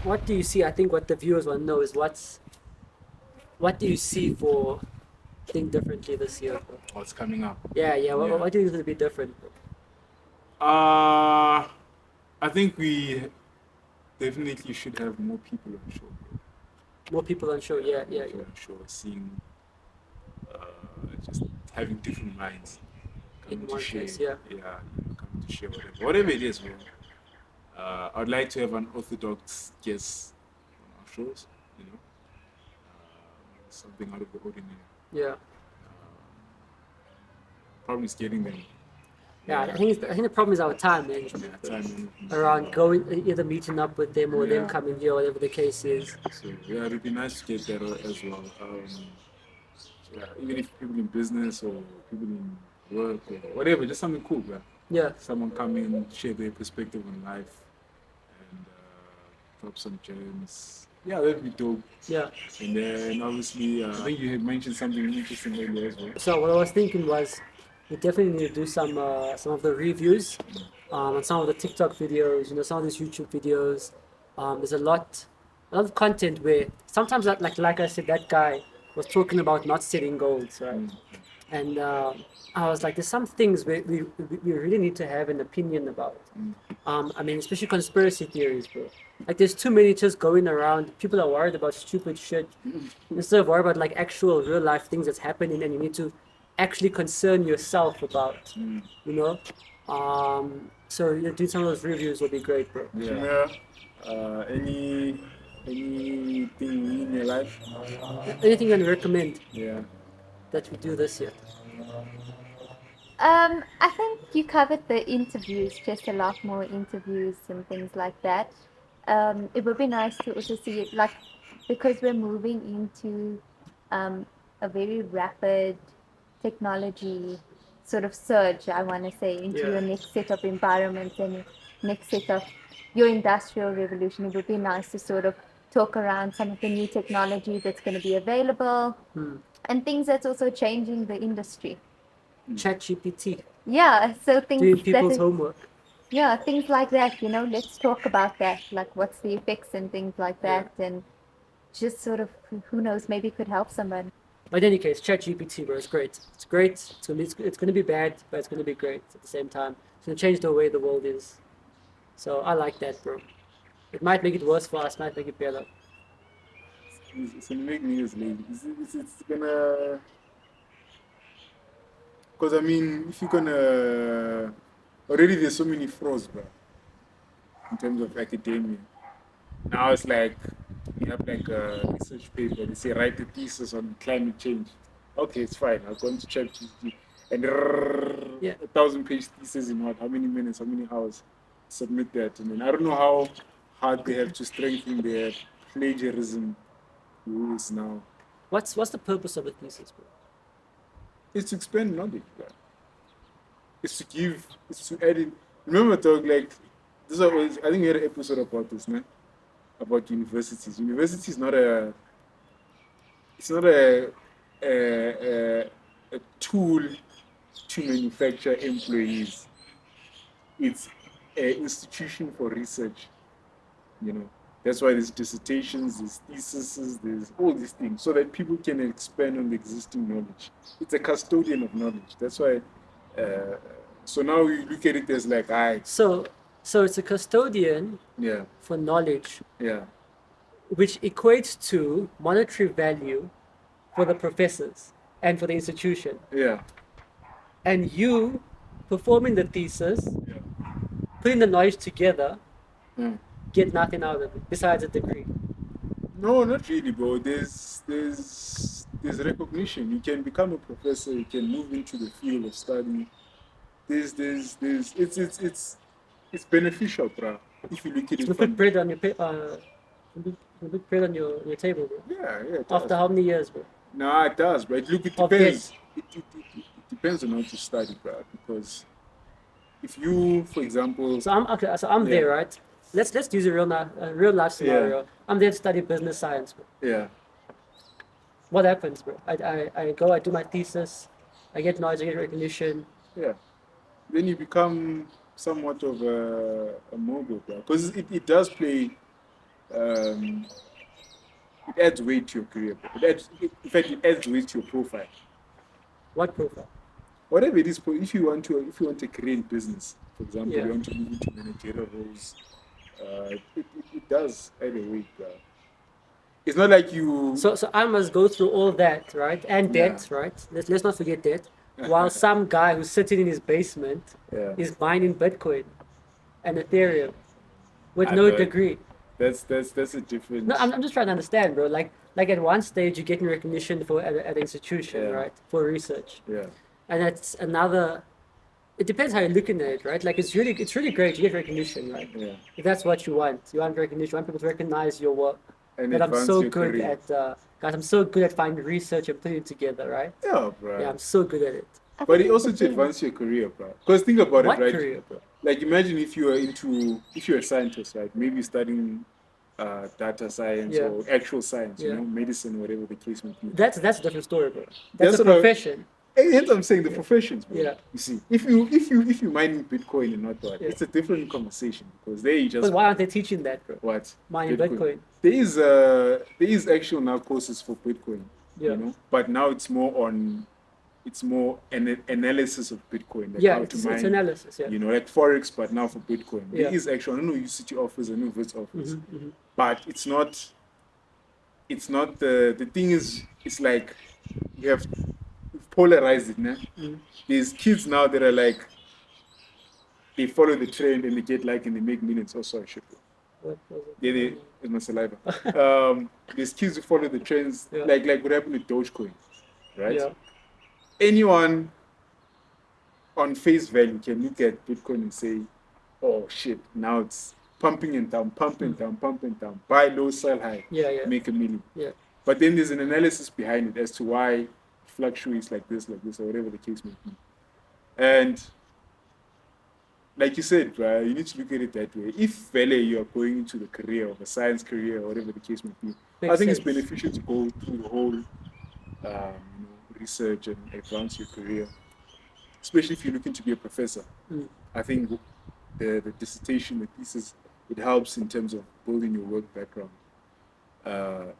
what do you see? I think what the viewers want to know is what do you see for Think Differently this year, bro? What's coming up? Yeah. What do you think will be different, bro? I think we definitely should have more people on show, bro. More people on show. Yeah. People on show, seeing, just having different minds, In coming to one share, place, yeah. coming to share whatever it is, bro. I'd like to have an orthodox guest on our shows, something out of the ordinary. Yeah. Problem is getting them. Yeah, I think the problem is our time management. Around going, either meeting up with them or them coming here, whatever the case is. So yeah, it'd be nice to get that as well. Even if people in business or people in work or whatever, just something cool, bro. Yeah. Someone come in, share their perspective on life, and drop some gems. Yeah, that'd be dope. Yeah. And then obviously, I think you had mentioned something interesting earlier as well. So what I was thinking was, we definitely need to do some of the reviews, and some of the TikTok videos. Some of these YouTube videos. There's a lot of content where sometimes like I said, that guy was talking about not setting goals, right? And I was like, there's some things we really need to have an opinion about. I mean, especially conspiracy theories, bro. Like, there's too many just going around. People are worried about stupid shit instead of worried about like actual real life things that's happening, and you need to actually concern yourself about. You know. So doing some of those reviews would be great, bro. Yeah. Anything in your life? Anything you can recommend Yeah. that we do this year? I think you covered the interviews, just a lot more interviews and things like that. It would be nice to also see it, like, because we're moving into a very rapid technology sort of surge, I want to say, into your next set of environments and next set of your industrial revolution. It would be nice to sort of talk around some of the new technology that's going to be available and things that's also changing the industry. ChatGPT. Yeah, so things Doing people's that is, homework. yeah, things like that, let's talk about that, like what's the effects and things like that, and just sort of, who knows, maybe it could help someone. But in any case, ChatGPT, bro, it's great. It's great. It's going to be bad, but it's going to be great at the same time. It's going to change the way the world is. So I like that, bro. It might make it worse for us, might make it better. It's gonna make niggas lazy. It's gonna. Because, I mean, if you're gonna. Already there's so many frauds, bro, in terms of academia. Now it's like, you have like a research paper, they say write a thesis on climate change. Okay, it's fine. I'll go into ChatGPT and 1,000-page thesis in what? How many minutes? How many hours? Submit that. And then I don't know how hard they have to strengthen their plagiarism rules now. What's the purpose of a thesis, bro? It's to expand knowledge, bro. It's to add in. Remember, dog, like, this is always, I think we had an episode about this, man, about universities. University is not a tool to manufacture employees. It's an institution for research. That's why there's dissertations, there's theses, there's all these things, so that people can expand on the existing knowledge. It's a custodian of knowledge. That's why. So now we look at it as like, So it's a custodian for knowledge, which equates to monetary value for the professors and for the institution. And you performing the thesis, putting the knowledge together, get nothing out of it besides a degree. No, not really, bro. There's recognition. You can become a professor. You can move into the field of study. It's beneficial, bro. If you look at it You put bread on your put bread on your table, bro. Yeah. After how many years, bro? No, it does, but look, it depends. It depends on how to study, bro. Because if you, for example, so I'm there, right? Let's use a real life scenario. I'm there to study business science, bro. Yeah. What happens, bro? I go, I do my thesis, I get knowledge, I get recognition. Yeah. Then you become somewhat of a mogul, bro. Because it does play um, it adds weight to your career. In fact, it adds weight to your profile. What profile? Whatever it is, if you want a career in business, for example, Yeah. you want to move into managerial roles, it does add a weight. It's not like you. So I must go through all that, right? And Yeah. debt, right? Let's not forget debt. While some guy who's sitting in his basement Yeah. is mining Bitcoin and Ethereum with I no thought degree. that's a different. No, I'm just trying to understand, bro. Like at one stage you're getting recognition for at an institution, Yeah. right? For research. Yeah. And that's another. It depends how you're looking at it, right? Like it's really great to get recognition, right? Yeah. If that's what you want recognition, you want people to recognize your work. And That I'm advance so your good career. at, guys. I'm so good at finding research and putting it together, right? Yeah, bro. Yeah, I'm so good at it. I But think it also it's to the thing. advance your career, bro. Because think about What it, right? career, bro? Like imagine if you're a scientist, right? Maybe studying data science Yeah. or actual science, Yeah. medicine, whatever the case may be. That's a different story, bro. That's That's a what I- profession. Hence, I'm saying the professions, bro. Yeah. You see, if you mining Bitcoin and not that, Yeah. it's a different conversation because there you just But why aren't they teaching that, bro? what Mining Bitcoin. There is actual now courses for Bitcoin, Yeah. but now it's more an analysis of Bitcoin, like Yeah, how to it's mine, analysis. Yeah. like forex, but now for Bitcoin. Yeah. There is actual. I know UCT offers, I know Wits offers, Mm-hmm. but it's not. It's not the thing is. It's like we've polarized it now. Mm. There's kids now that are like they follow the trend and they get like and they make millions. Oh sorry, shit. What was it? Yeah, it's my saliva. There's kids who follow the trends, Yeah. like what happened with Dogecoin, right? Yeah. Anyone on face value can look at Bitcoin and say, "Oh shit, now it's pumping and down, pumping down, pumping down. Buy low, sell high, Yeah. Yeah. make a million." Yeah. But then there's an analysis behind it as to why it fluctuates like this, or whatever the case may be. And like you said, right, you need to look at it that way. If Vele, you're going into the career of a science career or whatever the case may be, Makes I think sense. it's beneficial to go through the whole research and advance your career, especially if you're looking to be a professor. Mm. I think the dissertation, the thesis, it helps in terms of building your work background.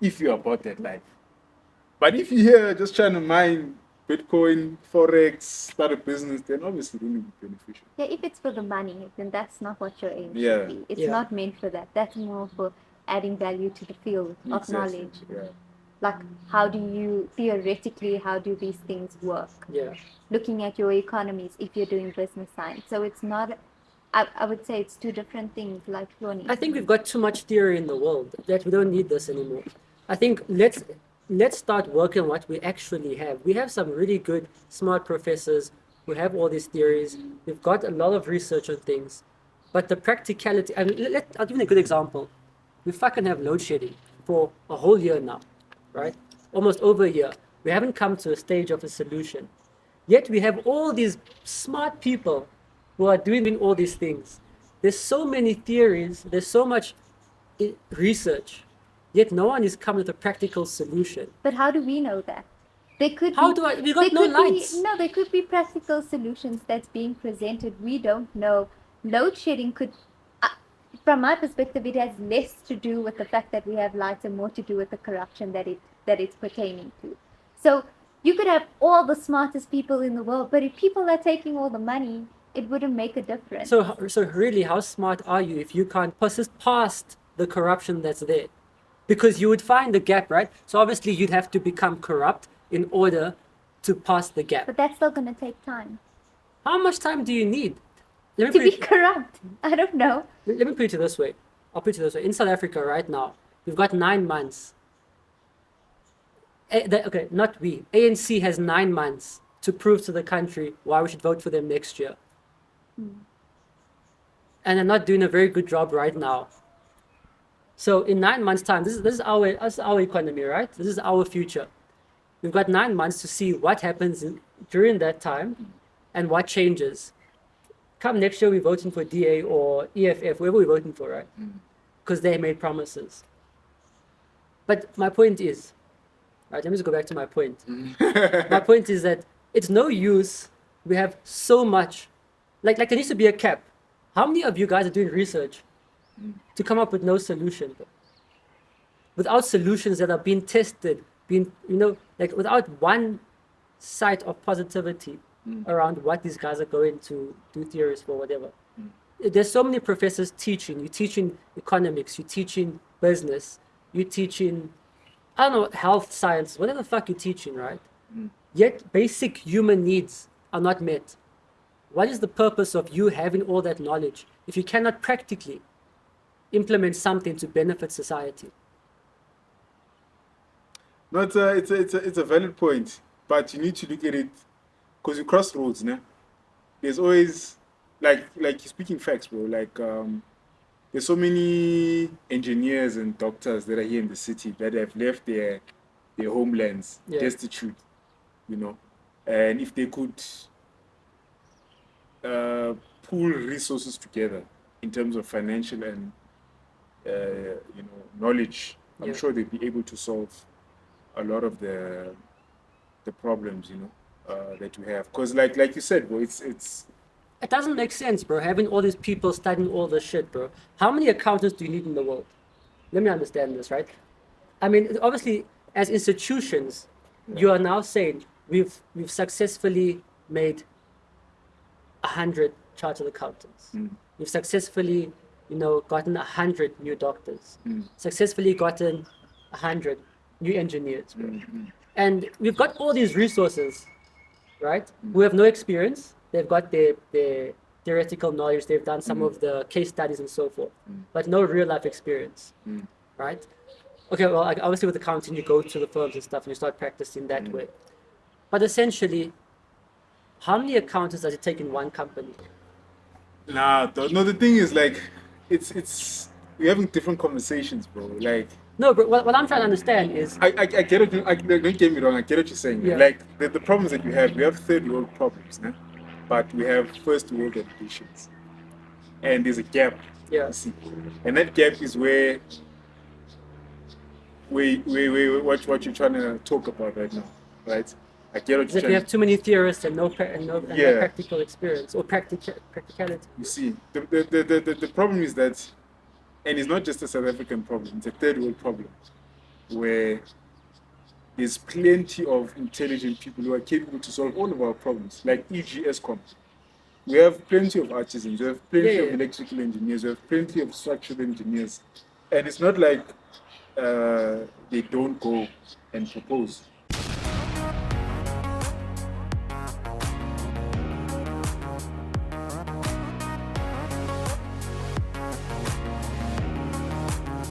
If you're about that life. But if you're here just trying to mine Bitcoin, Forex, start a business, then obviously it wouldn't be beneficial. Yeah, if it's for the money, then that's not what your aim Yeah. should be. It's Yeah. not meant for that. That's more for adding value to the field of Exactly, knowledge. Yeah. Like, how do these things work? Yeah. Looking at your economies if you're doing business science. So it's not, I would say it's two different things, like Ronnie. I think we've got too much theory in the world that we don't need this anymore. I think let's start working on what we actually have. We have some really good, smart professors who have all these theories. We've got a lot of research on things, but the practicality. I mean, I'll give you a good example. We fucking have load shedding for a whole year now, right? Almost over a year. We haven't come to a stage of a solution. Yet we have all these smart people who are doing all these things. There's so many theories. There's so much research. Yet no one is coming with a practical solution. But how do we know that? They could How be, do I? We got they no could lights. No, there could be practical solutions that's being presented. We don't know. Load shedding could, from my perspective, it has less to do with the fact that we have lights and more to do with the corruption that it's pertaining to. So you could have all the smartest people in the world, but if people are taking all the money, it wouldn't make a difference. So really, how smart are you if you can't persist past the corruption that's there? Because you would find the gap, right? So obviously you'd have to become corrupt in order to pass the gap. But that's still going to take time. How much time do you need? Let To me be corrupt, I don't know. let me put it this way. I'll put it this way. In South Africa right now, we've got 9 months. Okay, not we. ANC has 9 months to prove to the country why we should vote for them next year. And they're not doing a very good job right now. So in 9 months' time, this is our economy, right? This is our future. We've got 9 months to see what happens during that time and what changes. Come next year, we're voting for DA or EFF, whoever we're voting for, right? Because they made promises. But my point is, right, let me just go back to my point. My point is that it's no use. We have so much. Like there needs to be a cap. How many of you guys are doing research to come up with no solution? without solutions that are being tested, being, like without one site of positivity around what these guys are going to do theories for, whatever. There's so many professors teaching. You're teaching economics, you're teaching business, you're teaching, I don't know, health science, whatever the fuck you're teaching, right? Yet basic human needs are not met. What is the purpose of you having all that knowledge if you cannot practically implement something to benefit society? No, it's a valid point, but you need to look at it because you cross roads, né? There's always like you're speaking facts, bro. Like there's so many engineers and doctors that are here in the city that have left their homelands Yeah. destitute, and if they could pool resources together in terms of financial and knowledge, I'm Yeah. sure they'd be able to solve a lot of the problems that we have. Because like you said, bro, it's It doesn't make sense, bro, having all these people studying all this shit, bro. How many accountants do you need in the world? Let me understand this, right? I mean, obviously, as institutions, you are now saying we've successfully made 100 chartered accountants. We've successfully, gotten 100 new doctors. Successfully gotten 100 new engineers, bro. And we've got all these resources, right? Who have no experience. They've got their theoretical knowledge. They've done some of the case studies and so forth, but no real life experience, right? Okay, well, like obviously with accounting, you go to the firms and stuff and you start practicing that way. But essentially, how many accountants does it take in one company? nah. No, the thing is like it's we're having different conversations, bro. Like No, but what I'm trying to understand is, I get it. Don't get me wrong. I get what you're saying. Yeah. Like the problems that we have third world problems, né? But we have first world ambitions, and there's a gap. Yeah. You see, and that gap is where what you're trying to talk about right now, right? I get what is you're if we trying. have too many theorists and no Yeah. practical experience or practicality. You see, the problem is that, and it's not just a South African problem; it's a third world problem, where there's plenty of intelligent people who are capable to solve all of our problems, like e.g. ESCOM. We have plenty of artisans, we have plenty of Yeah. electrical engineers, we have plenty of structural engineers, and it's not like they don't go and propose.